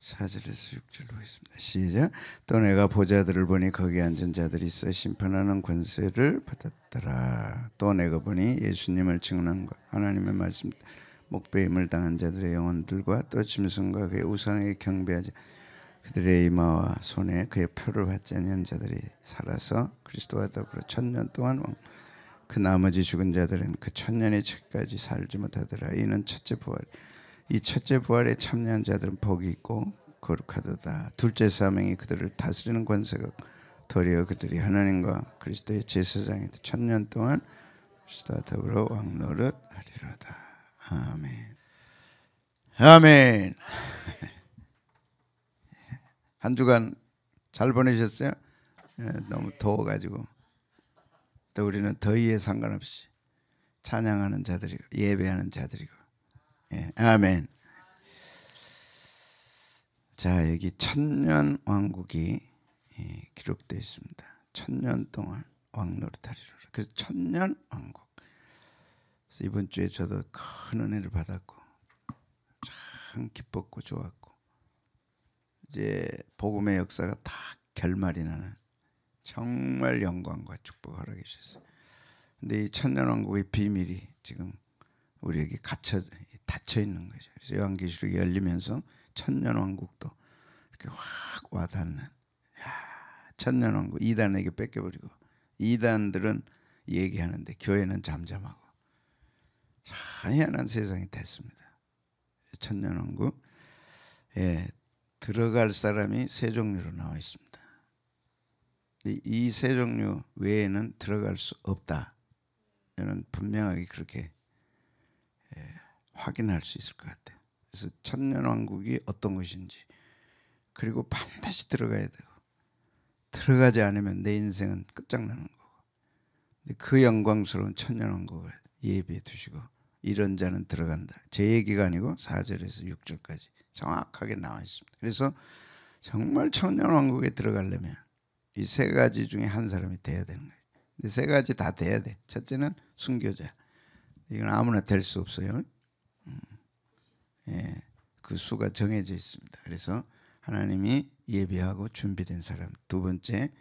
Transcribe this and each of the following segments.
4절에서 6절로 보겠습니다. 시작. 또 내가 보자들을 보니 거기 앉은 자들이 있어 심판하는 권세를 받았더라. 또 내가 보니 예수님을 증언한 것 하나님의 말씀 목배임을 당한 자들의 영혼들과 또 짐승과 그의 우상에게 경배하지 그들의 이마와 손에 그의 표를 받지 아니한 자들이 살아서 그리스도와 더불어 1000년 동안 그 나머지 죽은 자들은 그 1000년의 채까지 살지 못하더라. 이는 첫째 부활. 이 첫째 부활에 참여한 자들은 복이 있고 거룩하도다. 둘째 사명이 그들을 다스리는 권세가 도리어 그들이 하나님과 그리스도의 제사장이 1000년 동안 그리스도와 더불어 왕노릇 하리로다. 아멘. 아멘. 한 주간 잘 보내셨어요? 너무 더워가지고 또 우리는 더위에 상관없이 찬양하는 자들이고 예배하는 자들이고. 아멘. 자, 여기 1000년 왕국이 기록되어 있습니다. 1000년 동안 왕노릇하리라. 그래서 1000년 왕국. 그래서 이번 주에 저도 큰 은혜를 받았고 참 기뻤고 좋았고, 이제 복음의 역사가 다 결말이 나는 정말 영광과 축복을 허락해 주셨어요. 근데 이 1000년 왕국의 비밀이 지금 우리에게 닫혀 있는 거죠. 그래서 요한계시록이 열리면서 1000년 왕국도 이렇게 확 와닿는, 1000년 왕국 이단에게 뺏겨버리고, 이단들은 얘기하는데 교회는 잠잠하고, 희한한 세상이 됐습니다. 1000년 왕국에 들어갈 사람이 세 종류로 나와 있습니다. 이 세 종류 외에는 들어갈 수 없다. 저는 분명하게 그렇게 확인할 수 있을 것 같아요. 그래서 1000년 왕국이 어떤 것인지, 그리고 반드시 들어가야 되고, 들어가지 않으면 내 인생은 끝장나는 거고, 근데 그 영광스러운 1000년 왕국을 예비해 두시고 이런 자는 들어간다. 제 얘기가 아니고 4절에서 6절까지 정확하게 나와 있습니다. 그래서 정말 1000년 왕국에 들어가려면 이 세 가지 중에 한 사람이 돼야 되는 거예요. 근데 세 가지 다 돼야 돼. 첫째는 순교자. 이건 아무나 될 수 없어요. 그 수가 정해져 있습니다. 그래서 하나님이 예비하고 준비된 사람. 두 번째,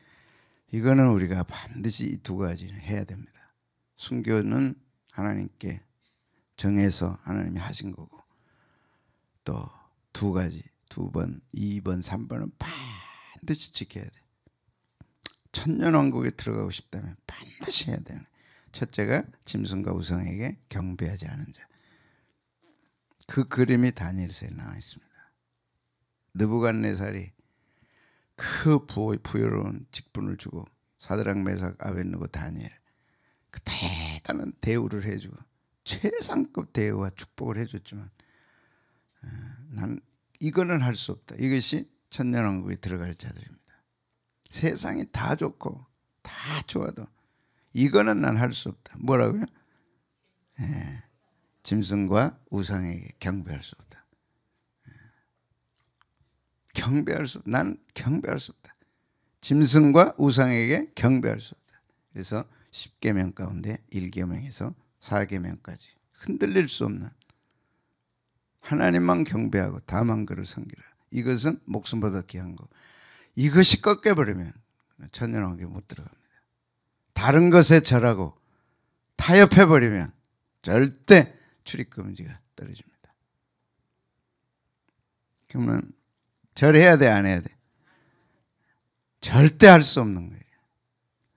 이거는 우리가 반드시 이 두 가지를 해야 됩니다. 순교는 하나님께 정해서 하나님이 하신 거고, 또 두 가지, 2번, 2번, 3번은 반드시 지켜야 돼. 1000년 왕국에 들어가고 싶다면 반드시 해야 되는 거예요. 첫째가 짐승과 우상에게 경배하지 않은 자. 그 그림이 다니엘서에 나와 있습니다. 느부갓네살이 그 부여로운 직분을 주고 사드락 메삭 아벳느고 다니엘 그 대단한 대우를 해주고 최상급 대우와 축복을 해줬지만, 난 이거는 할 수 없다. 이것이 1000년 왕국에 들어갈 자들입니다. 세상이 다 좋고 다 좋아도 이거는 난 할 수 없다. 뭐라고요? 짐승과 우상에게 경배할 수 없다. 난 경배할 수 없다. 짐승과 우상에게 경배할 수 없다. 그래서 10계명 가운데 1계명에서 4계명까지 흔들릴 수 없는, 하나님만 경배하고 다만 그를 섬기라. 이것은 목숨보다 귀한 거. 이것이 꺾여버리면 1000년 왕국에 못 들어갑니다. 다른 것에 절하고 타협해버리면 절대 출입금지가 떨어집니다. 그러면 절해야 돼, 안 해야 돼? 절대 할 수 없는 거예요.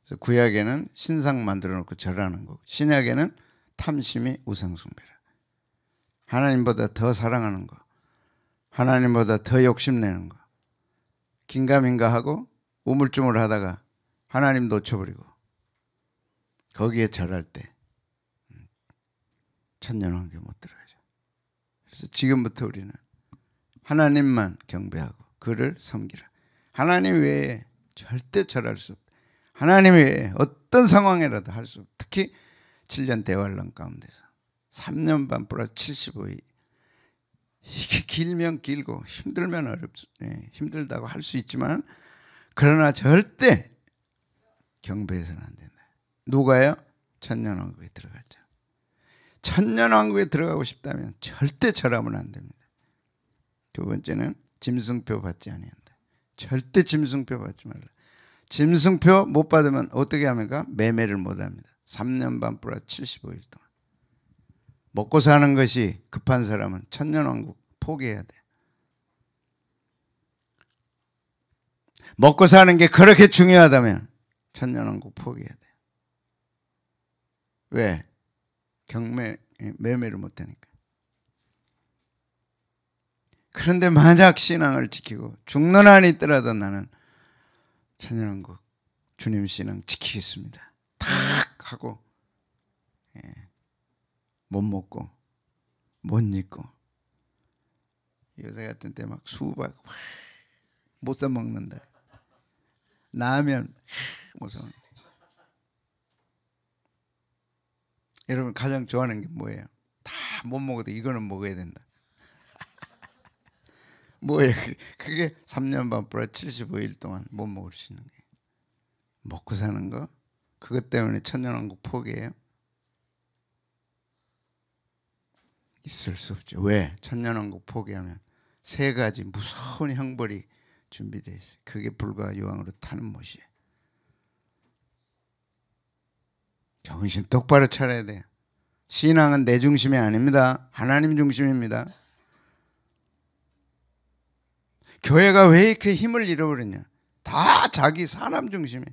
그래서 구약에는 신상 만들어 놓고 절하는 거고, 신약에는 탐심이 우상숭배라. 하나님보다 더 사랑하는 거, 하나님보다 더 욕심내는 거, 긴가민가 하고 우물쭈물 하다가 하나님 놓쳐버리고 거기에 절할 때 1000년 왕국에 못 들어가죠. 그래서 지금부터 우리는 하나님만 경배하고 그를 섬기라. 하나님 외에 절대 절할 수 없다. 하나님 외에 어떤 상황이라도 할 수 없다. 특히 7년 대환란 가운데서 3년 반 플러스 75일, 이게 길면 길고 힘들면 힘들다고 할 수 있지만, 그러나 절대 경배해서는 안 된다. 누가요? 1000년 왕국에 들어갈 자. 1000년 왕국에 들어가고 싶다면 절대 절하면 안 됩니다. 두 번째는 짐승표 받지 아니한다. 절대 짐승표 받지 말라. 짐승표 못 받으면 어떻게 합니까? 매매를 못 합니다. 3년 반 플러스 75일 동안. 먹고 사는 것이 급한 사람은 천년왕국 포기해야 돼. 먹고 사는 게 그렇게 중요하다면 천년왕국 포기해야 돼. 왜? 매매를 못하니까. 그런데 만약 신앙을 지키고 죽는 한이 있더라도 나는 천년왕국 주님 신앙 지키겠습니다. 탁 하고 못 먹고 못 입고 요새 같은 때 막 수박 못 사 먹는다. 라면 못 사 먹는다. 여러분 가장 좋아하는 게 뭐예요? 다 못 먹어도 이거는 먹어야 된다. 뭐예요? 그게 3년 반 플러스 75일 동안 못 먹을 수 있는 거예요. 먹고 사는 거? 그것 때문에 천년왕국 포기해요? 있을 수 없죠. 왜? 천년왕국 포기하면 3가지 무서운 형벌이 준비되어 있어요. 그게 불과 요항으로 타는 못이에요. 정신 똑바로 차려야 돼요. 신앙은 내 중심이 아닙니다. 하나님 중심입니다. 교회가 왜 이렇게 힘을 잃어버렸냐? 다 자기 사람 중심이,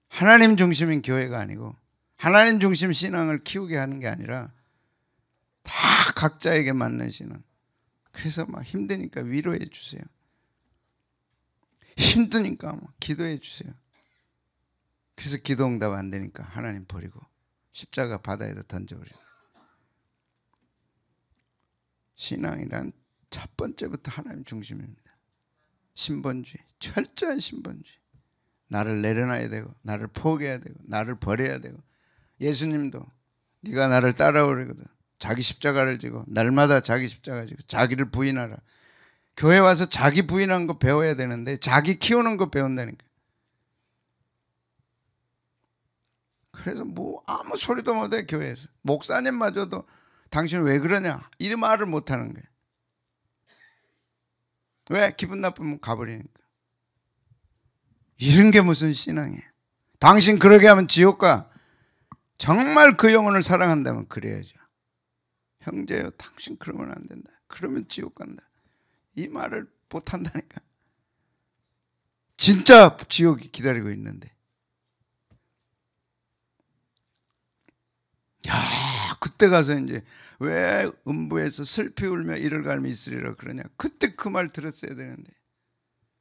하나님 중심인 교회가 아니고 하나님 중심 신앙을 키우게 하는 게 아니라 다 각자에게 맞는 신앙. 그래서 막 힘드니까 위로해 주세요. 힘드니까 막 기도해 주세요. 그래서 기도 응답 안 되니까 하나님 버리고 십자가 바다에다 던져버려요. 신앙이란 첫 번째부터 하나님 중심입니다. 신본주의, 철저한 신본주의. 나를 내려놔야 되고 나를 포기해야 되고 나를 버려야 되고. 예수님도 네가 나를 따라오려거든 자기 십자가를 지고 날마다 자기 십자가 지고 자기를 부인하라. 교회 와서 자기 부인한 거 배워야 되는데 자기 키우는 거 배운다니까. 그래서 뭐 아무 소리도 못해. 교회에서 목사님마저도 당신 왜 그러냐 이 말을 못하는 거야. 왜? 기분 나쁘면 가버리니까. 이런 게 무슨 신앙이에요. 당신 그러게 하면 지옥 가. 정말 그 영혼을 사랑한다면 그래야죠. 형제요 당신 그러면 안 된다. 그러면 지옥 간다. 이 말을 못한다니까. 진짜 지옥이 기다리고 있는데. 야, 그때 가서 이제 왜 음부에서 슬피 울며 이를 갈며 있으리라 그러냐. 그때 그 말 들었어야 되는데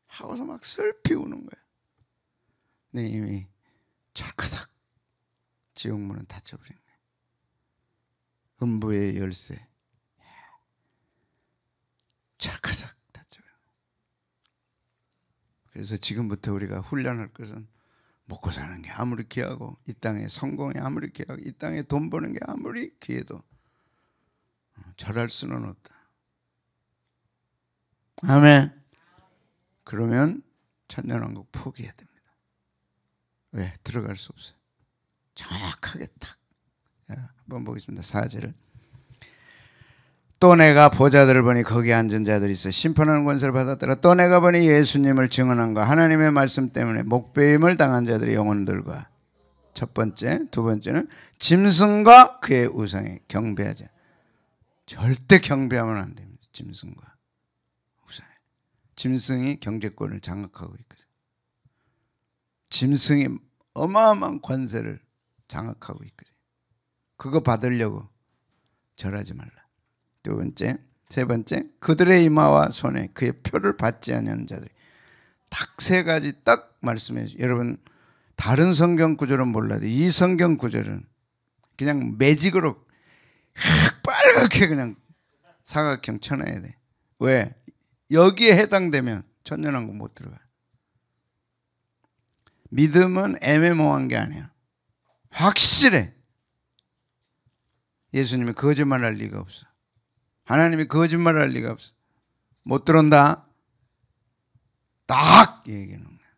하고서 막 슬피 우는 거야. 근데 이미 철커덕 지옥문은 닫혀버린 거야. 음부의 열쇠 철커덕 닫혀버린 거야. 그래서 지금부터 우리가 훈련할 것은 먹고 사는 게 아무리 귀하고 이 땅에 성공이 아무리 귀하고 이 땅에 돈 버는 게 아무리 귀해도 절할 수는 없다. 아멘. 그러면 천년왕국 포기해야 됩니다. 왜? 들어갈 수 없어요. 정확하게 딱. 한번 보겠습니다. 4절을. 또 내가 보좌들을 보니 거기 앉은 자들이 있어 심판하는 권세를 받았더라. 또 내가 보니 예수님을 증언한과 하나님의 말씀 때문에 목배임을 당한 자들의 영혼들과 첫 번째, 두 번째는 짐승과 그의 우상에 경배하자. 절대 경배하면 안 됩니다. 짐승과 우상에. 짐승이 경제권을 장악하고 있거든. 짐승이 어마어마한 권세를 장악하고 있거든. 그거 받으려고 절하지 말라. 두 번째, 세 번째, 그들의 이마와 손에 그의 표를 받지 않는 자들. 딱 3가지 딱 말씀해 주세요. 여러분 다른 성경 구절은 몰라도 이 성경 구절은 그냥 매직으로 빨갛게 그냥 사각형 쳐놔야 돼. 왜? 여기에 해당되면 천년왕국 못 들어가. 믿음은 애매모호한 게 아니야. 확실해. 예수님이 거짓말할 리가 없어. 하나님이 거짓말할 리가 없어. 못 들어온다. 딱 얘기하는 거야.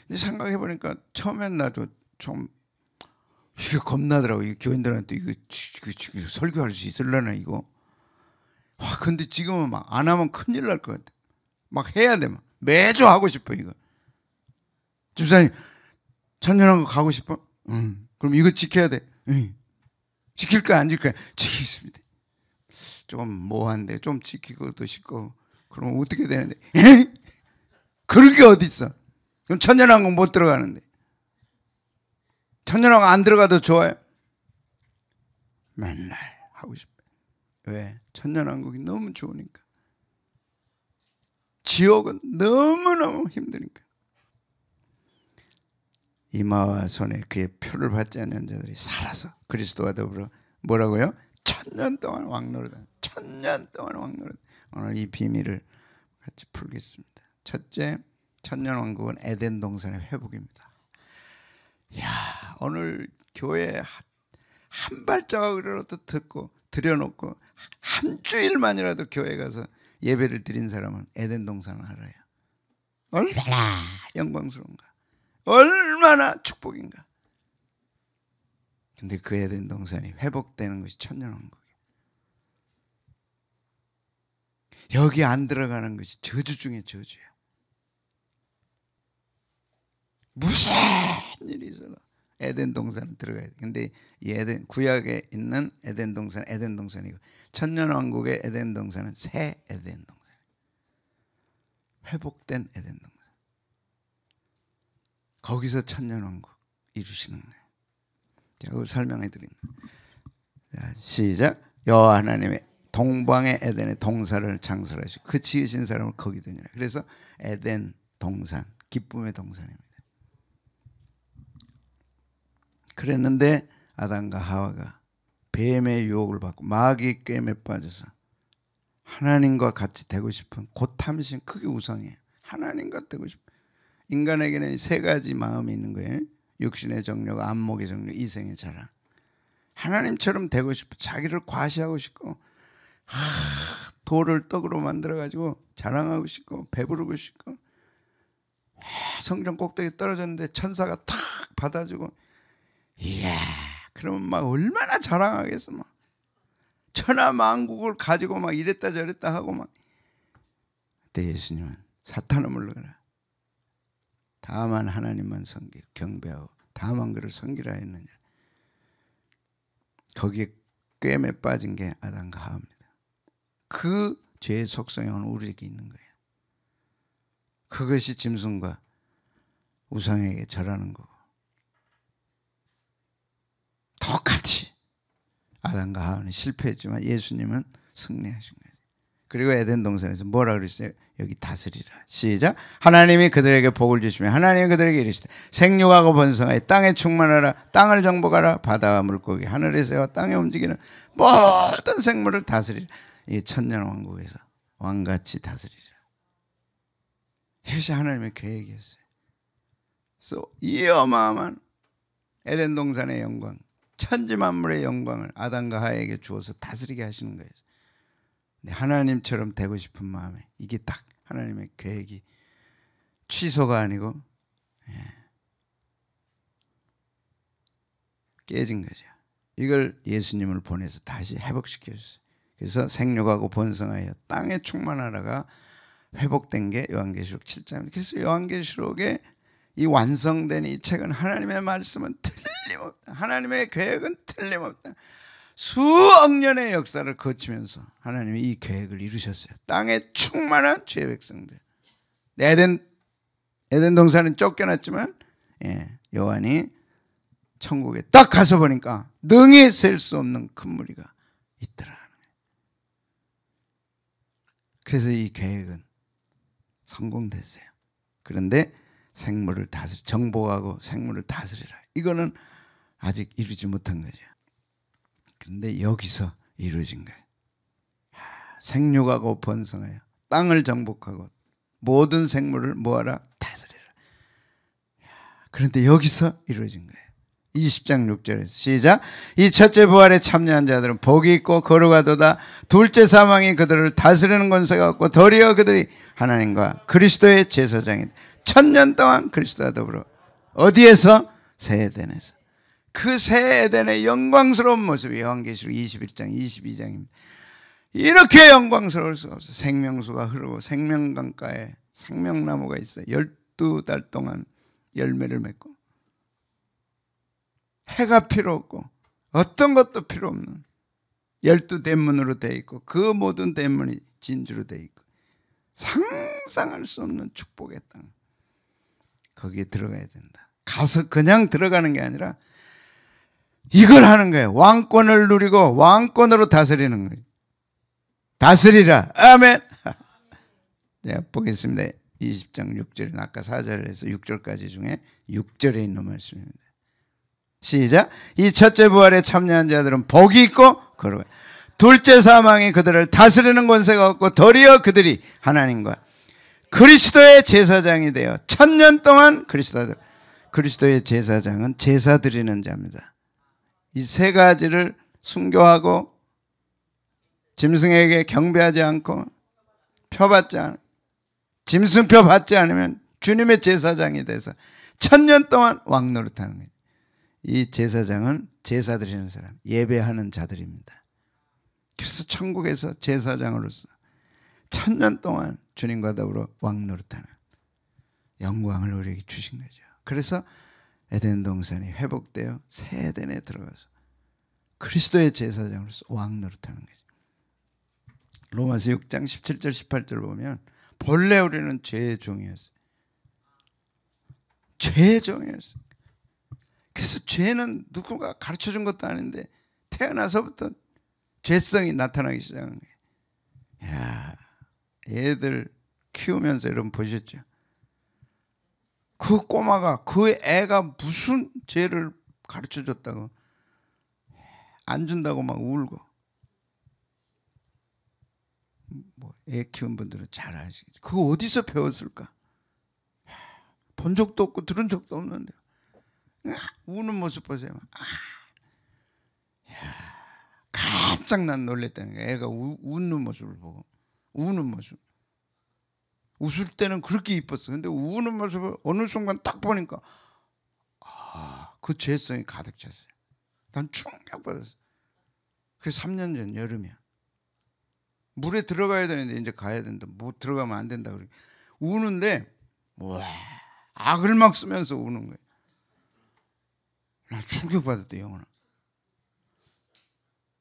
근데 생각해 보니까 처음엔 나도 좀 이게 겁나더라고. 이 교인들한테 이거 설교할 수 있을려나 이거. 근데 지금은 막 안 하면 큰일 날 것 같아. 막 해야 돼. 막. 매주 하고 싶어 이거. 집사님 천년왕국 가고 싶어? 응. 그럼 이거 지켜야 돼. 응. 지킬 거야 안 지킬 거야? 지키겠습니다. 좀 뭐한데 좀 지키고도 싶고 그러면 어떻게 되는데? 에이? 그런 게 어디 있어? 그럼 천년왕국 못 들어가는데. 천년왕국 안 들어가도 좋아요? 맨날 하고 싶어. 왜? 천년왕국이 너무 좋으니까. 지옥은 너무너무 힘드니까. 이마와 손에 그의 표를 받지 않는 자들이 살아서 그리스도와 더불어 뭐라고요? 천년 동안 왕노릇. 천년 동안 왕노릇. 오늘 이 비밀을 같이 풀겠습니다. 첫째, 천년 왕국은 에덴 동산의 회복입니다. 야, 오늘 교회 한 발자국이라도 듣고 들여놓고 한 주일만이라도 교회 가서 예배를 드린 사람은 에덴 동산을 알아요. 얼마나 영광스러운가, 얼마나 축복인가. 근데 그 에덴 동산이 회복되는 것이 천년왕국이에요. 여기 안 들어가는 것이 저주 중에 저주예요. 무슨 일이 있어도 에덴 동산은 들어가야 돼. 근데 이 에덴 구약에 있는 에덴 동산 에덴 동산이고 천년왕국의 에덴 동산은 새 에덴 동산. 회복된 에덴 동산. 거기서 천년왕국 이루시는 거예요. 자, 그걸 설명해 드립니다. 자, 시작. 여호와 하나님의 동방의 에덴의 동산을 창설하시고 그 지으신 사람을 거기 두니라. 그래서 에덴 동산, 기쁨의 동산입니다. 그랬는데 아담과 하와가 뱀의 유혹을 받고 마귀의 꾀임에 빠져서 하나님과 같이 되고 싶은 고탐심, 그게 우상이에요. 하나님과 되고 싶은. 인간에게는 세 가지 마음이 있는 거예요. 육신의 정욕, 안목의 정욕, 이생의 자랑. 하나님처럼 되고 싶어. 자기를 과시하고 싶고 돌을 떡으로 만들어가지고 자랑하고 싶고 배부르고 싶고 성전 꼭대기 떨어졌는데 천사가 탁 받아주고 이야, 그러면 막 얼마나 자랑하겠어. 막 천하만국을 가지고 막 이랬다 저랬다 하고 막. 그때 예수님은 사탄을 물러가라. 다만 하나님만 섬기고 경배하고 다만 그를 섬기라 했느냐. 거기에 꿰매 빠진 게 아담과 하와입니다. 그 죄의 속성이 오늘 우리에게 있는 거예요. 그것이 짐승과 우상에게 절하는 거고, 똑같이 아담과 하와는 실패했지만 예수님은 승리하신 거예요. 그리고 에덴 동산에서 뭐라 그랬어요? 여기 다스리라. 시작. 하나님이 그들에게 복을 주시며 하나님이 그들에게 이르시되 생육하고 번성하여 땅에 충만하라. 땅을 정복하라. 바다와 물고기 하늘에서와 땅에 움직이는 모든 생물을 다스리라. 이 천년왕국에서 왕같이 다스리라. 이것이 하나님의 계획이었어요. 그래서 이 어마어마한 에덴 동산의 영광, 천지 만물의 영광을 아담과 하와에게 주어서 다스리게 하시는 거예요. 하나님처럼 되고 싶은 마음에 이게 딱 하나님의 계획이 취소가 아니고 깨진 거죠. 이걸 예수님을 보내서 다시 회복시켜 줬어요. 그래서 생육하고 번성하여 땅에 충만하라가 회복된 게 요한계시록 7장입니다. 그래서 요한계시록에 이 완성된 이 책은 하나님의 말씀은 틀림없다. 하나님의 계획은 틀림없다. 수억 년의 역사를 거치면서 하나님이 이 계획을 이루셨어요. 땅에 충만한 주의 백성들. 에덴 동산은 쫓겨났지만 요한이 천국에 딱 가서 보니까 능히 셀 수 없는 큰 무리가 있더라. 그래서 이 계획은 성공됐어요. 그런데 생물을 다스리, 정복하고 생물을 다스리라. 이거는 아직 이루지 못한 거죠. 그런데 여기서 이루어진 거예요. 생육하고 번성하여 땅을 정복하고 모든 생물을 뭐하라? 다스리라. 그런데 여기서 이루어진 거예요. 20장 6절에서 시작. 이 첫째 부활에 참여한 자들은 복이 있고 거룩하도다. 둘째 사망이 그들을 다스리는 권세가 없고 도리어 그들이 하나님과 그리스도의 제사장이다. 천년 동안 그리스도와 더불어 어디에서? 새 에덴에서. 그 새 에덴의 영광스러운 모습이 요한계시록 21장 22장입니다. 이렇게 영광스러울 수가 없어. 생명수가 흐르고 생명강가에 생명나무가 있어요. 12달 동안 열매를 맺고 해가 필요 없고 어떤 것도 필요 없는 12대문으로 되어 있고 그 모든 대문이 진주로 되어 있고 상상할 수 없는 축복의 땅. 거기에 들어가야 된다. 가서 그냥 들어가는 게 아니라 이걸 하는 거예요. 왕권을 누리고 왕권으로 다스리는 거예요. 다스리라. 아멘. 자, 보겠습니다. 20장 6절은 아까 4절에서 6절까지 중에 6절에 있는 말씀입니다. 시작. 이 첫째 부활에 참여한 자들은 복이 있고 거룩하다. 둘째 사망이 그들을 다스리는 권세가 없고 도리어 그들이 하나님과 그리스도의 제사장이 되어 1000년 동안 그리스도의 제사장은 제사 드리는 자입니다. 이 세 가지를 순교하고 짐승에게 경배하지 않고 표받지 않고 짐승표 받지 않으면 주님의 제사장이 돼서 1000년 동안 왕노릇하는 거예요. 이 제사장은 제사 드리는 사람, 예배하는 자들입니다. 그래서 천국에서 제사장으로서 1000년 동안 주님과 더불어 왕노릇하는 영광을 우리에게 주신 거죠. 그래서 에덴 동산이 회복되어 새 에덴에 들어가서 그리스도의 제사장으로서 왕노릇하는 거죠. 로마서 6장 17절 18절 보면 본래 우리는 죄의 종이었어요. 죄의 종이었어요. 그래서 죄는 누구가 가르쳐준 것도 아닌데 태어나서부터 죄성이 나타나기 시작한 거예요. 야, 애들 키우면서 여러분 보셨죠? 그 꼬마가 그 애가 무슨 죄를 가르쳐줬다고 안 준다고 막 울고 뭐 애 키운 분들은 잘 아시겠죠. 그거 어디서 배웠을까? 본 적도 없고 들은 적도 없는데 우는 모습 보세요. 깜짝 난 놀랬다는 거야. 애가 웃는 모습을 보고 우는 모습. 웃을 때는 그렇게 이뻤어. 근데 우는 모습을 어느 순간 딱 보니까 그 죄성이 가득 찼어요. 난 충격받았어. 그게 3년 전 여름이야. 물에 들어가야 되는데 이제 가야 된다. 뭐 들어가면 안 된다. 그래. 우는데 와 악을 막 쓰면서 우는 거야. 나 충격받았대 영혼아.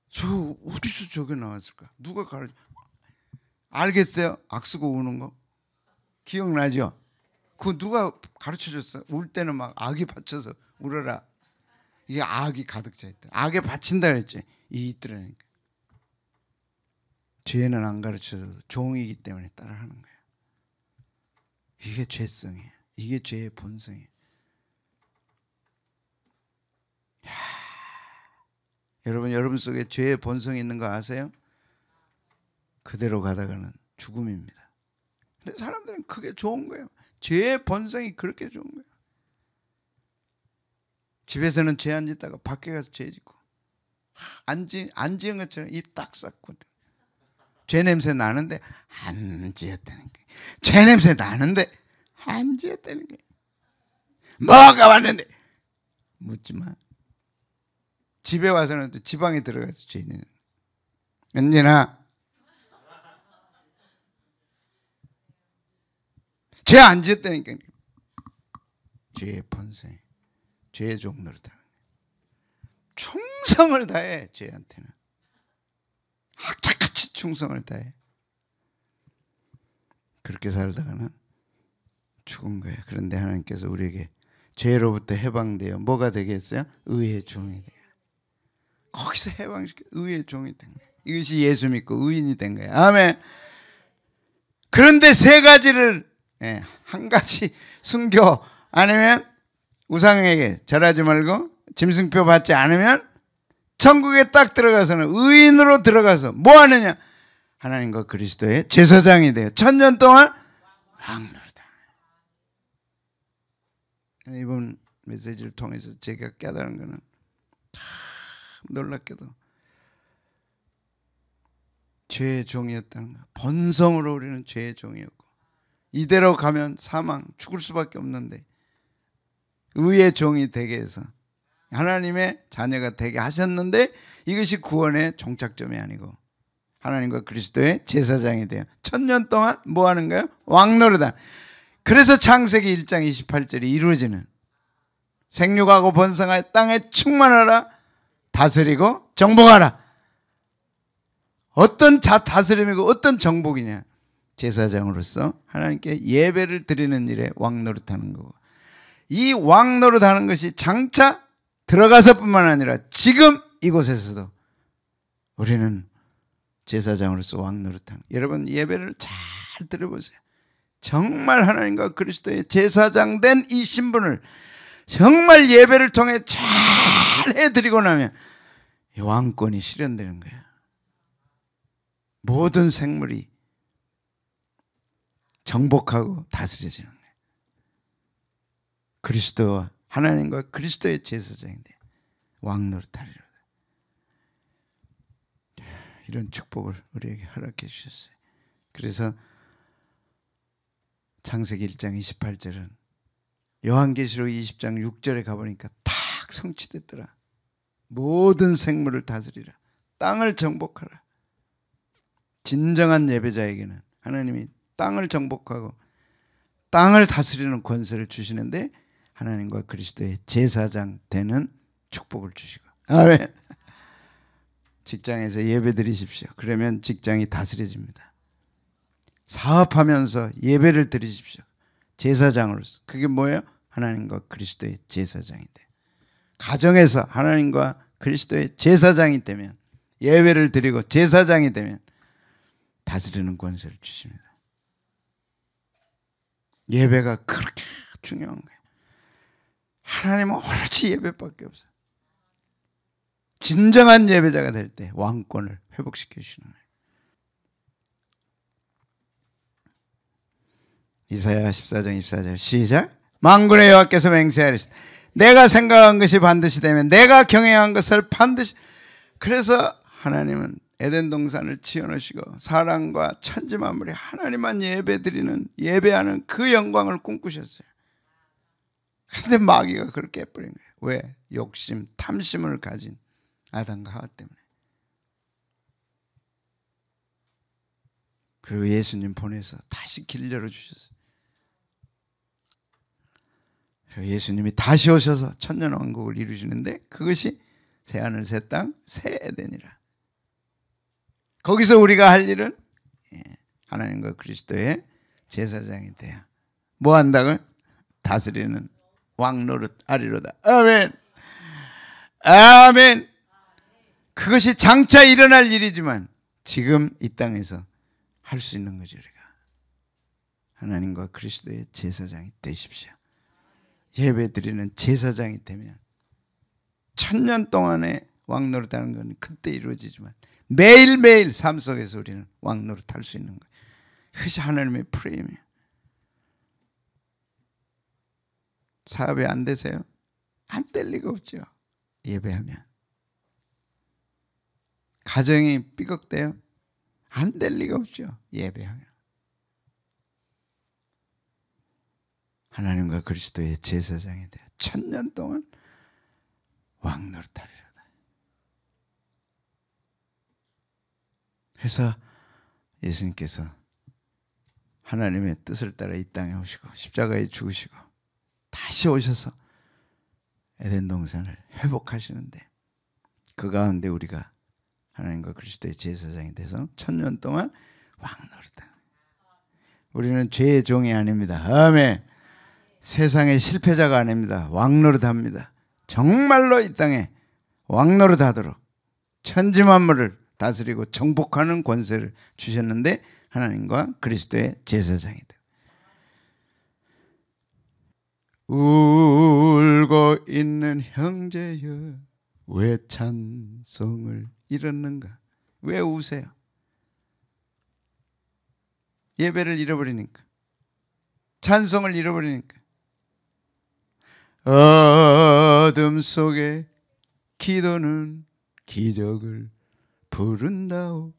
저 어디서 저게 나왔을까? 누가 가르쳐? 알겠어요? 악 쓰고 우는 거? 기억나죠? 그거 누가 가르쳐줬어? 울 때는 막 악이 받쳐서 울어라. 이게 악이 가득 차 있다. 악에 받친다 그랬지. 이 있더라니까. 죄는 안 가르쳐줘도 종이기 때문에 따라하는 거예요. 이게 죄성이에요. 이게 죄의 본성이에요. 여러분 속에 죄의 본성이 있는 거 아세요? 그대로 가다가는 죽음입니다. 근데 사람들은 그게 좋은 거예요. 죄의 본성이 그렇게 좋은 거예요. 집에서는 죄 안 짓다가 밖에 가서 죄 짓고 안 지은 것처럼 입 딱 싹고 죄 냄새 나는데 안 지었다는 거예요. 죄 냄새 나는데 안 지었다는 거예요. 뭐가 왔는데 묻지 마. 집에 와서는 또 지방에 들어가서 죄는 언제나 죄 안 지었다니까. 죄의 본성, 죄의 종노릇다. 충성을 다해. 죄한테는 악착같이 충성을 다해. 그렇게 살다가는 죽은 거예요. 그런데 하나님께서 우리에게 죄로부터 해방되어 뭐가 되겠어요? 의의 종이 돼요. 거기서 해방시켜 의의 종이 된 거예요. 이것이 예수 믿고 의인이 된 거예요. 아멘. 그런데 세 가지를 한 가지 순교 아니면 우상에게 절하지 말고 짐승표 받지 않으면 천국에 딱 들어가서는 의인으로 들어가서 뭐 하느냐? 하나님과 그리스도의 제사장이 돼요. 1000년 동안 왕노릇다. 이번 메시지를 통해서 제가 깨달은 거는 참 놀랍게도 죄의 종이었다는 거. 본성으로 우리는 죄의 종이었고 이대로 가면 사망, 죽을 수밖에 없는데 의의 종이 되게 해서 하나님의 자녀가 되게 하셨는데 이것이 구원의 종착점이 아니고 하나님과 그리스도의 제사장이 돼요. 1000년 동안 뭐 하는 거예요? 왕노릇한. 그래서 창세기 1장 28절이 이루어지는, 생육하고 번성하여 땅에 충만하라, 다스리고 정복하라. 어떤 다스림이고 어떤 정복이냐? 제사장으로서 하나님께 예배를 드리는 일에 왕노릇하는 거고, 이 왕노릇하는 것이 장차 들어가서뿐만 아니라 지금 이곳에서도 우리는 제사장으로서 왕노릇하는, 여러분 예배를 잘 들어보세요. 정말 하나님과 그리스도의 제사장 된 이 신분을 정말 예배를 통해 잘 해드리고 나면 이 왕권이 실현되는 거예요. 모든 생물이 정복하고 다스려지는 거예요. 그리스도와 하나님과 그리스도의 제사장인데 왕노릇하리로다. 이런 축복을 우리에게 허락해 주셨어요. 그래서 창세기 1장 28절은 요한계시록 20장 6절에 가보니까 딱 성취됐더라. 모든 생물을 다스리라, 땅을 정복하라. 진정한 예배자에게는 하나님이 땅을 정복하고 땅을 다스리는 권세를 주시는데, 하나님과 그리스도의 제사장 되는 축복을 주시고, 아멘. 직장에서 예배 드리십시오. 그러면 직장이 다스려집니다. 사업하면서 예배를 드리십시오. 제사장으로서. 그게 뭐예요? 하나님과 그리스도의 제사장이 돼요. 가정에서 하나님과 그리스도의 제사장이 되면, 예배를 드리고 제사장이 되면 다스리는 권세를 주십니다. 예배가 그렇게 중요한 거예요. 하나님은 오로지 예배밖에 없어요. 진정한 예배자가 될 때 왕권을 회복시켜 주시는 거예요. 이사야 14장 24절 시작. 만군의 여호와께서 맹세하리시되 내가 생각한 것이 반드시 되면 내가 경영한 것을 반드시. 그래서 하나님은 에덴 동산을 지어놓으시고 사람과 천지 만물이 하나님만 예배드리는, 예배하는 그 영광을 꿈꾸셨어요. 그런데 마귀가 그걸 깨버린 거예요. 왜? 욕심, 탐심을 가진 아담과 하와 때문에. 그리고 예수님 보내서 다시 길 열어주셨어요. 그리고 예수님이 다시 오셔서 천년왕국을 이루시는데, 그것이 새하늘 새 땅 새 에덴이라. 거기서 우리가 할 일은 하나님과 그리스도의 제사장이 돼야 뭐 한다고요? 다스리는 왕노릇 하리로다. 아멘. 아멘. 그것이 장차 일어날 일이지만 지금 이 땅에서 할 수 있는 거죠. 우리가 하나님과 그리스도의 제사장이 되십시오. 예배드리는 제사장이 되면 1000년 동안의 왕노릇하는 건 그때 이루어지지만 매일매일 삶 속에서 우리는 왕노릇할 수 있는 거예요. 그것이 하나님의 프레임이에요. 사업이 안 되세요? 안 될 리가 없죠. 예배하면. 가정이 삐걱대요? 안 될 리가 없죠. 예배하면. 하나님과 그리스도의 제사장이 되어 1000년 동안 왕노릇하리로다. 그래서 예수님께서 하나님의 뜻을 따라 이 땅에 오시고 십자가에 죽으시고 다시 오셔서 에덴 동산을 회복하시는데, 그 가운데 우리가 하나님과 그리스도의 제사장이 돼서 1000년 동안 왕노릇하는, 우리는 죄의 종이 아닙니다. 아멘. 세상의 실패자가 아닙니다. 왕노릇합니다. 정말로 이 땅에 왕노릇하도록 천지 만물을 다스리고 정복하는 권세를 주셨는데, 하나님과 그리스도의 제사장이다. 울고 있는 형제여 왜 찬송을 잃었는가? 왜 우세요? 예배를 잃어버리니까, 찬송을 잃어버리니까. 어둠 속에 기도는 기적을 부른다오.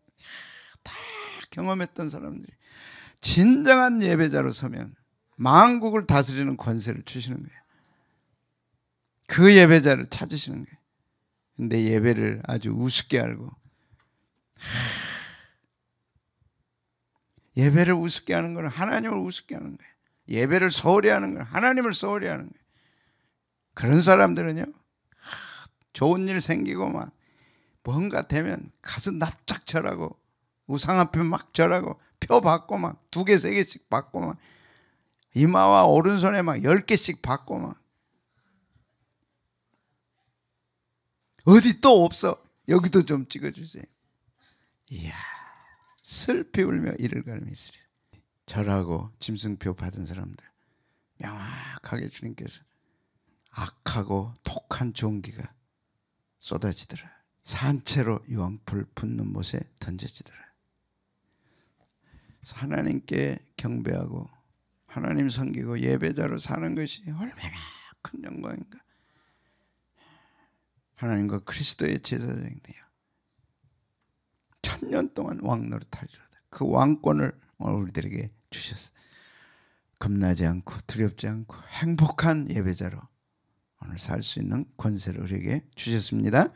다 경험했던 사람들이 진정한 예배자로 서면 만국을 다스리는 권세를 주시는 거예요. 그 예배자를 찾으시는 거예요. 근데 예배를 아주 우습게 알고 예배를 우습게 하는 건 하나님을 우습게 하는 거예요. 예배를 소홀히 하는 건 하나님을 소홀히 하는 거예요. 그런 사람들은요, 좋은 일 생기고 막 뭔가 되면 가서 납작 절하고 우상 앞에 막 절하고 표 받고 막 2개, 3개씩 받고 막 이마와 오른손에 막 10개씩 받고 막 어디 또 없어? 여기도 좀 찍어주세요. 이야, 슬피 울며 이를 갈며 있으리라. 절하고 짐승표 받은 사람들 명확하게 주님께서 악하고 독한 종기가 쏟아지더라. 산채로 유황불 붙는 못에 던져지더라. 하나님께 경배하고 하나님 섬기고 예배자로 사는 것이 얼마나 큰 영광인가. 하나님과 그리스도의 제사장이되어 1000년 동안 왕노릇하리로다. 그 왕권을 오늘 우리들에게 주셨어. 겁나지 않고 두렵지 않고 행복한 예배자로 오늘 살 수 있는 권세를 우리에게 주셨습니다.